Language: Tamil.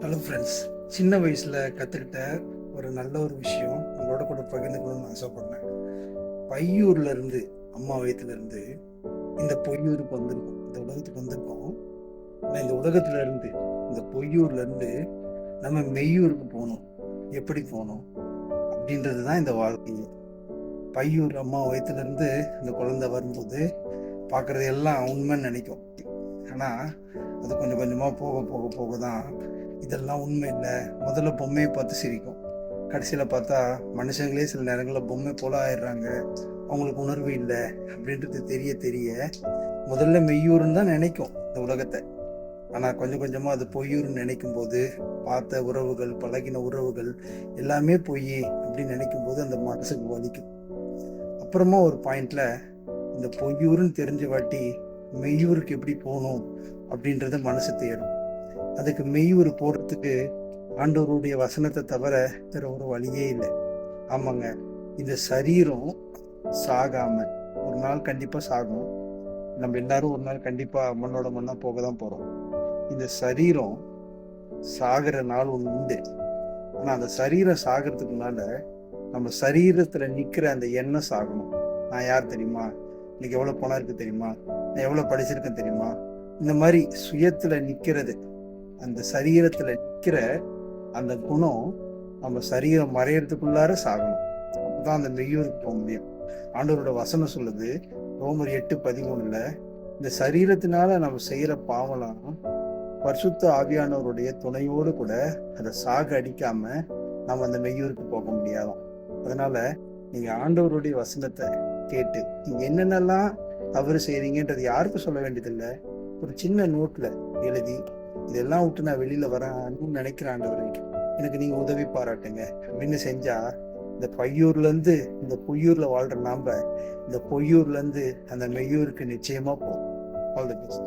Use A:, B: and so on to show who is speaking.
A: Hello friends. சின்ன வயசில் கற்றுக்கிட்ட ஒரு நல்ல ஒரு விஷயம் உங்களோட கூட பகிர்ந்துக்கணும்னு ஆசைப்பட்றேன். பையூர்லேருந்து, அம்மா வயிற்றுலேருந்து இந்த பொய்யூருக்கு வந்திருக்கோம், இந்த உலகத்துக்கு வந்திருக்கோம். ஆனால் இந்த உலகத்துலேருந்து, இந்த பொய்யூர்லேருந்து நம்ம மெய்யூருக்கு போகணும். எப்படி போகணும் அப்படின்றது தான் இந்த வாழ்க்கையே. பையூர் அம்மா வயிற்றுலேருந்து இந்த குழந்தை வரும்போது பார்க்குறது எல்லாம் உண்மைன்னு நினைக்கும். ஆனால் அது கொஞ்சம் கொஞ்சமாக போக போக போக தான் இதெல்லாம் உண்மை இல்லை. முதல்ல பொம்மையை பார்த்து சிரிக்கும், கடைசியில் பார்த்தா மனுஷங்களே சில நேரங்களில் பொம்மை போல ஆயிடுறாங்க, அவங்களுக்கு உணர்வு இல்லை அப்படின்றது தெரிய தெரிய முதல்ல மெய்யூர்னு தான் நினைக்கும் இந்த உலகத்தை. ஆனால் கொஞ்சம் கொஞ்சமாக அது பொய்யூர்னு நினைக்கும் போது பார்த்த உறவுகள், பழகின உறவுகள் எல்லாமே பொய் அப்படின்னு நினைக்கும் போது அந்த மனசுக்கு வலிக்கும். அப்புறமா ஒரு பாயிண்டில் இந்த பொய்யூர்னு தெரிஞ்ச வாட்டி மெய்யூருக்கு எப்படி போகணும் அப்படின்றத மனசு தேடும். அதுக்கு மெய்யூர் போடுறதுக்கு ஆண்டவருடைய வசனத்தை தவிர வேற ஒரு வழியே இல்லை. ஆமாங்க, இந்த சரீரம் சாகாம ஒரு நாள் கண்டிப்பா சாகும். நம்ம எல்லாரும் ஒரு நாள் கண்டிப்பா மண்ணோட மண்ணா போக தான் போறோம். இந்த சரீரம் சாகிற நாள் ஒன்று உண்டு. ஆனா அந்த சரீரம் சாகிறதுக்கு முன்னால நம்ம சரீரத்துல நிக்கிற அந்த எண்ணம் சாகணும். நான் யார் தெரியுமா, இன்னைக்கு எவ்வளவு பணம் இருக்கு தெரியுமா, நான் எவ்வளவு படிச்சிருக்கேன் தெரியுமா, இந்த மாதிரி சுயத்துல நிக்கிறது, அந்த சரீரத்துல நிக்கிற அந்த குணம் நம்ம சரீரம் மறையறதுக்குள்ளார சாகணும். அப்பதான் அந்த மெய்யூருக்கு போக முடியும். ஆண்டவரோட வசனம் சொல்லுது, ரோமர் 8:13, இந்த சரீரத்தினால நம்ம செய்யற பாவலாம் பரிசுத்த ஆவியானவருடைய துணையோடு கூட அதை சாக அடிக்காம நம்ம அந்த மெய்யூருக்கு போக முடியாதாம். அதனால நீங்க ஆண்டவருடைய வசனத்தை கேட்டு நீங்க என்னென்னலாம் தவறு செய்றீங்கன்றது யாருக்கும் சொல்ல வேண்டியதில்லை. ஒரு சின்ன நோட்ல எழுதி, இதெல்லாம் விட்டு நான் வெளியில வரேன்னு நினைக்கிறேன் ஆண்டவரே, எனக்கு நீங்க உதவி பாராட்டுங்க அப்படின்னு செஞ்சா இந்த பையூர்ல இருந்து இந்த பொய்யூர்ல வாழ்ற நாம இந்த பொய்யூர்ல இருந்து அந்த மெய்யூருக்கு நிச்சயமா போகும். All the best.